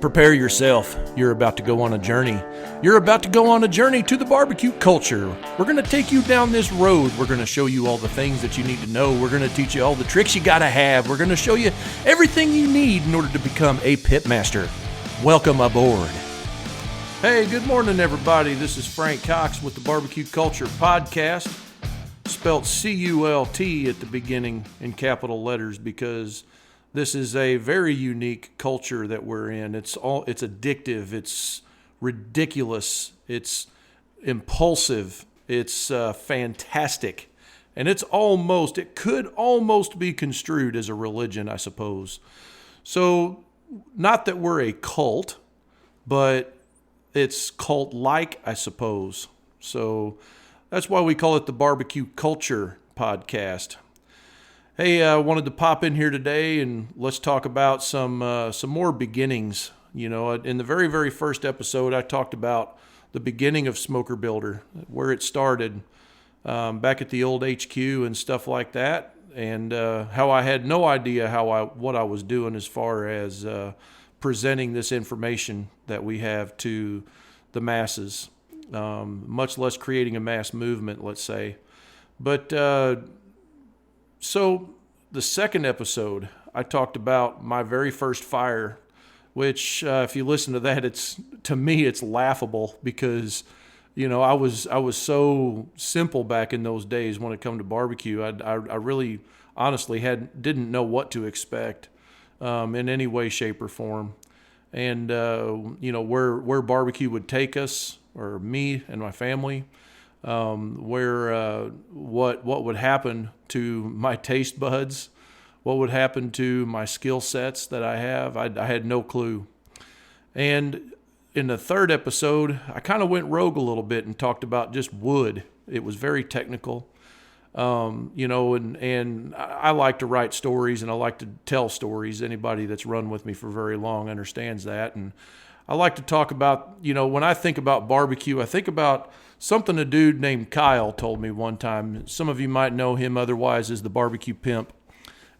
Prepare yourself. You're about to go on a journey. You're about to go on a journey to the barbecue culture. We're going to take you down this road. We're going to show you all the things that you need to know. We're going to teach you all the tricks you got to have. We're going to show you everything you need in order to become a pit master. Welcome aboard. Hey, good morning, everybody. This is Frank Cox with the Barbecue Culture Podcast, spelt CULT at the beginning in capital letters because this is a very unique culture that we're in. It's addictive. It's ridiculous. It's impulsive. It's fantastic. And it could almost be construed as a religion, I suppose. So not that we're a cult, but it's cult-like, I suppose. So that's why we call it the Barbecue Culture Podcast. Hey, I wanted to pop in here today and let's talk about some more beginnings. You know, in the very, very first episode, I talked about the beginning of Smoker Builder, where it started back at the old HQ and stuff like that, and how I had no idea what I was doing as far as presenting this information that we have to the masses, much less creating a mass movement, let's say. But so the second episode, I talked about my very first fire, which if you listen to that, to me it's laughable because, you know, I was so simple back in those days when it come to barbecue. I really honestly didn't know what to expect in any way, shape, or form, and you know where barbecue would take us, or me and my family. What would happen to my taste buds, what would happen to my skill sets that I have. I had no clue. And in the third episode, I kind of went rogue a little bit and talked about just wood. It was very technical, you know, and I like to write stories and I like to tell stories. Anybody that's run with me for very long understands that. And I like to talk about, you know, when I think about barbecue, I think about something a dude named Kyle told me one time. Some of you might know him otherwise as the Barbecue Pimp.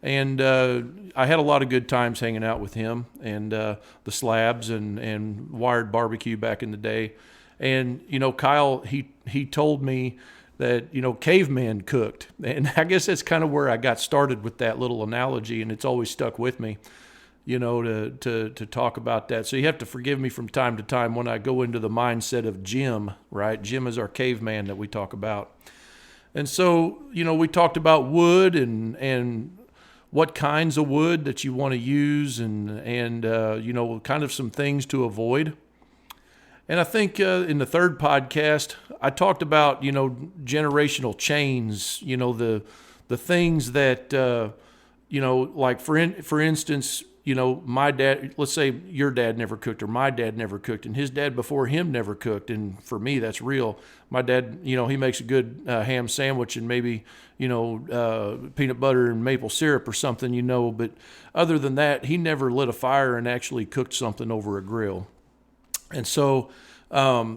And I had a lot of good times hanging out with him and the Slabs and Wired Barbecue back in the day. And, you know, Kyle, he told me that, you know, caveman cooked. And I guess that's kind of where I got started with that little analogy, and it's always stuck with me, you know, to talk about that. So you have to forgive me from time to time when I go into the mindset of Jim, right? Jim is our caveman that we talk about. And so, you know, we talked about wood and what kinds of wood that you want to use and you know, kind of some things to avoid. And I think in the third podcast, I talked about, you know, generational chains, you know, the things that, you know, like for instance, you know, my dad, let's say your dad never cooked or my dad never cooked and his dad before him never cooked. And for me, that's real. My dad, you know, he makes a good ham sandwich and maybe, you know, peanut butter and maple syrup or something, you know. But other than that, he never lit a fire and actually cooked something over a grill. And so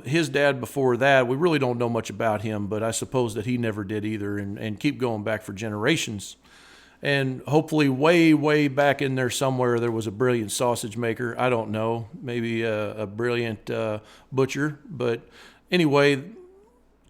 his dad before that, we really don't know much about him, but I suppose that he never did either, and keep going back for generations. And hopefully way, way back in there somewhere, there was a brilliant sausage maker. I don't know, maybe a brilliant butcher. But anyway,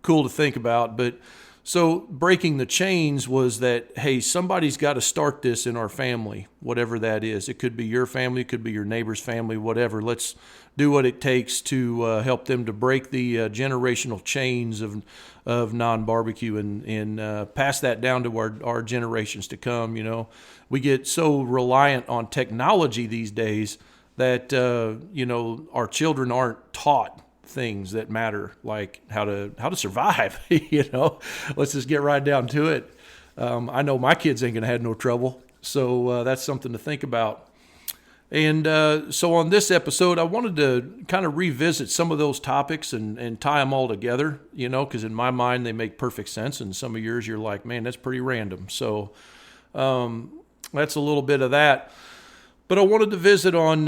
cool to think about. But so breaking the chains was that, hey, somebody's got to start this in our family, whatever that is. It could be your family, it could be your neighbor's family, whatever. Let's do what it takes to help them to break the generational chains of non-barbecue and pass that down to our generations to come. You know, we get so reliant on technology these days that, you know, our children aren't taught things that matter, like how to survive. You know, let's just get right down to it. I know my kids ain't gonna have no trouble, so that's something to think about. And so on this episode, I wanted to kind of revisit some of those topics and tie them all together, you know, because in my mind they make perfect sense, and some of yours you're like, man, that's pretty random. So that's a little bit of that. But I wanted to visit on,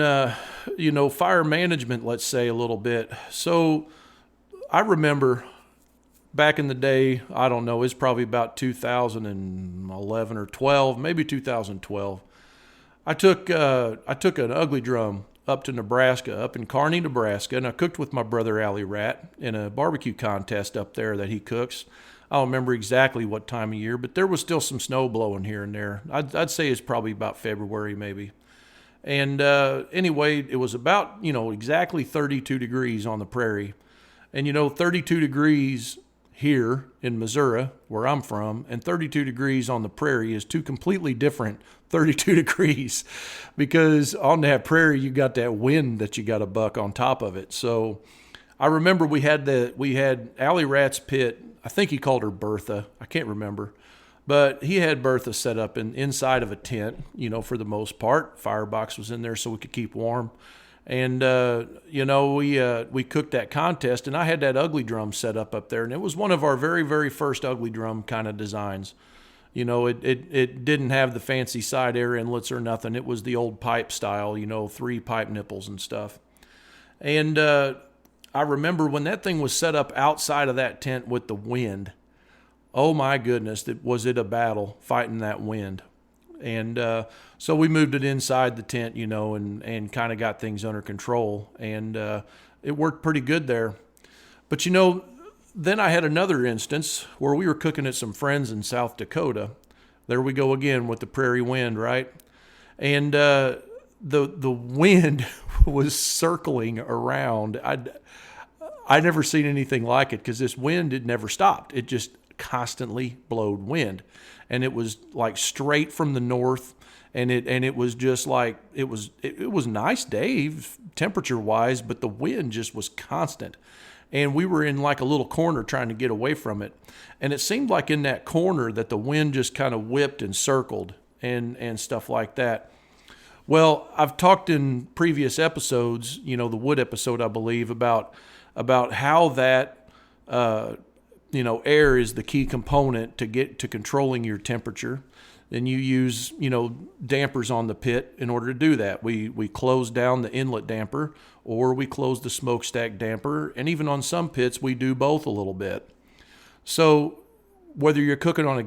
you know, fire management, let's say, a little bit. So I remember back in the day, I don't know, it's probably about 2011 or 12, maybe 2012. I took an ugly drum up to Nebraska, up in Kearney, Nebraska, and I cooked with my brother Allie Rat in a barbecue contest up there that he cooks. I don't remember exactly what time of year, but there was still some snow blowing here and there. I'd say it's probably about February maybe. And anyway, it was about, exactly 32 degrees on the prairie. And, 32 degrees here in Missouri, where I'm from, and 32 degrees on the prairie is two completely different 32 degrees, because on that prairie you got that wind that you got to buck on top of it. So I remember we had Allie Rat's pit. I think he called her Bertha. I can't remember. But he had Bertha set up inside of a tent, for the most part. Firebox was in there so we could keep warm. And, we cooked that contest, and I had that ugly drum set up there. And it was one of our very, very first ugly drum kind of designs. It didn't have the fancy side air inlets or nothing. It was the old pipe style, 3 pipe nipples and stuff. And I remember when that thing was set up outside of that tent with the wind, oh my goodness, was it a battle fighting that wind. And so we moved it inside the tent, and kind of got things under control. And it worked pretty good there. But, then I had another instance where we were cooking at some friends in South Dakota. There we go again with the prairie wind, right? And the wind was circling around. I'd never seen anything like it, because this wind had never stopped. It just constantly blowed wind, and it was like straight from the north, and it was just like it was nice day temperature wise, but the wind just was constant. And we were in like a little corner trying to get away from it. And it seemed like in that corner that the wind just kind of whipped and circled and stuff like that. Well, I've talked in previous episodes, the wood episode, I believe, about how that, air is the key component to get to controlling your temperature. Then you use, dampers on the pit in order to do that. We close down the inlet damper, or we close the smokestack damper, and even on some pits we do both a little bit. So whether you're cooking on a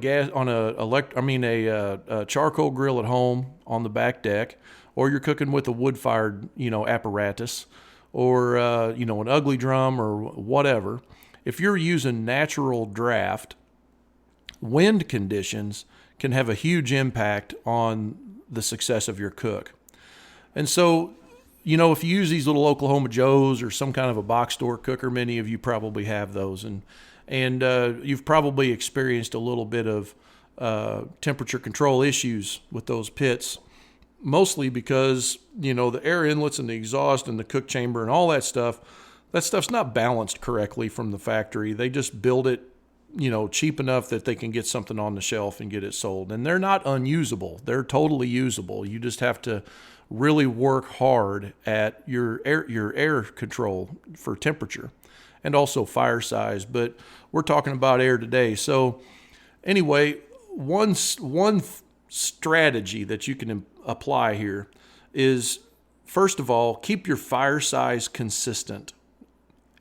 charcoal grill at home on the back deck, or you're cooking with a wood-fired, apparatus, or an ugly drum or whatever, if you're using natural draft, wind conditions can have a huge impact on the success of your cook. And so, if you use these little Oklahoma Joes or some kind of a box store cooker, many of you probably have those, and you've probably experienced a little bit of temperature control issues with those pits, mostly because, the air inlets and the exhaust and the cook chamber and all that stuff's not balanced correctly from the factory. They just build it cheap enough that they can get something on the shelf and get it sold. And they're not unusable. They're totally usable. You just have to really work hard at your air control for temperature and also fire size. But we're talking about air today. So anyway, one strategy that you can apply here is, first of all, keep your fire size consistent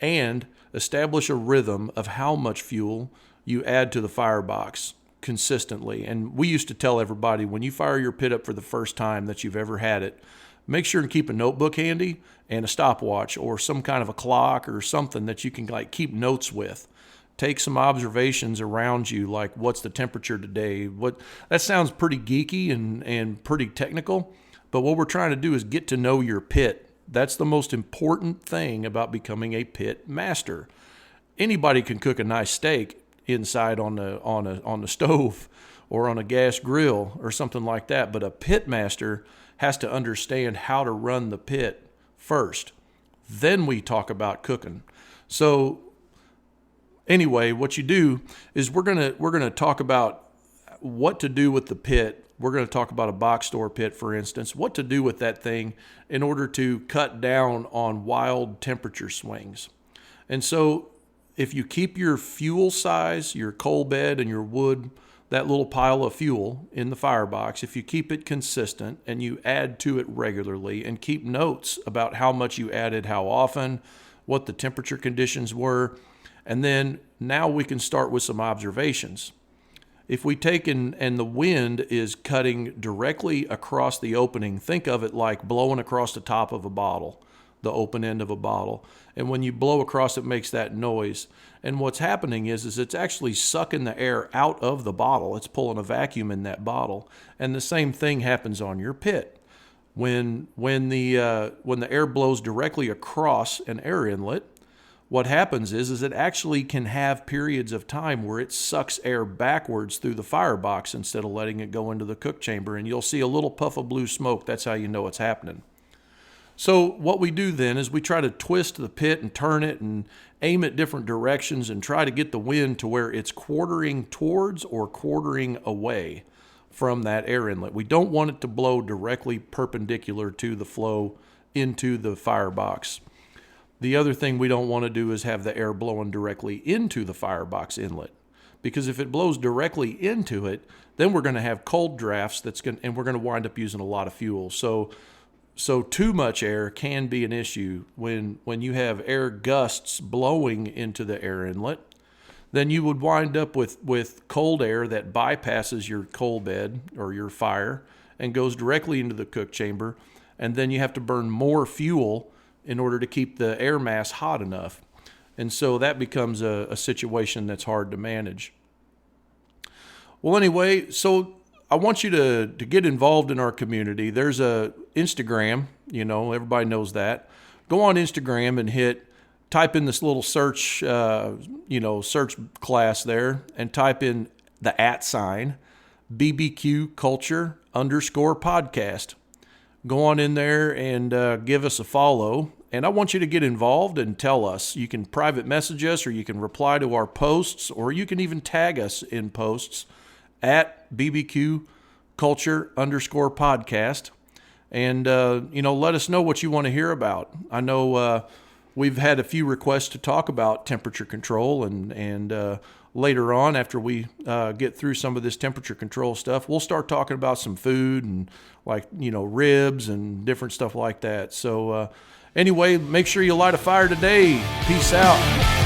and establish a rhythm of how much fuel you add to the firebox consistently. And we used to tell everybody, when you fire your pit up for the first time that you've ever had it, make sure and keep a notebook handy and a stopwatch or some kind of a clock or something that you can keep notes with. Take some observations around you, like what's the temperature today. That sounds pretty geeky and pretty technical, but what we're trying to do is get to know your pit. That's the most important thing about becoming a pit master. Anybody can cook a nice steak inside on the stove or on a gas grill or something like that, but a pit master has to understand how to run the pit first. Then we talk about cooking. So anyway, what you do is we're gonna talk about what to do with the pit. We're going to talk about a box store pit, for instance, what to do with that thing in order to cut down on wild temperature swings. And so if you keep your fuel size, your coal bed and your wood, that little pile of fuel in the firebox, if you keep it consistent and you add to it regularly and keep notes about how much you added, how often, what the temperature conditions were, and then now we can start with some observations. if we take and the wind is cutting directly across the opening, think of it like blowing across the top of a bottle, the open end of a bottle. And when you blow across, it makes that noise. And what's happening is it's actually sucking the air out of the bottle. It's pulling a vacuum in that bottle. And the same thing happens on your pit. When the air blows directly across an air inlet, what happens is it actually can have periods of time where it sucks air backwards through the firebox instead of letting it go into the cook chamber. And you'll see a little puff of blue smoke. That's how you know it's happening. So what we do then is we try to twist the pit and turn it and aim at different directions and try to get the wind to where it's quartering towards or quartering away from that air inlet. We don't want it to blow directly perpendicular to the flow into the firebox. The other thing we don't want to do is have the air blowing directly into the firebox inlet, because if it blows directly into it, then we're going to have cold drafts and we're going to wind up using a lot of fuel. So too much air can be an issue. When you have air gusts blowing into the air inlet, then you would wind up with cold air that bypasses your coal bed or your fire and goes directly into the cook chamber, and then you have to burn more fuel in order to keep the air mass hot enough. And so that becomes a situation that's hard to manage. Well, anyway, so I want you to get involved in our community. There's a Instagram, everybody knows that. Go on Instagram and type in this little search, search class there, and type in the @ BBQ Culture _podcast. Go on in there and give us a follow. And I want you to get involved and tell us. You can private message us, or you can reply to our posts, or you can even tag us in posts at BBQ Culture _podcast. And, let us know what you want to hear about. I know we've had a few requests to talk about temperature control, and later on, after we get through some of this temperature control stuff, we'll start talking about some food and ribs and different stuff like that. So anyway, make sure you light a fire today. Peace out.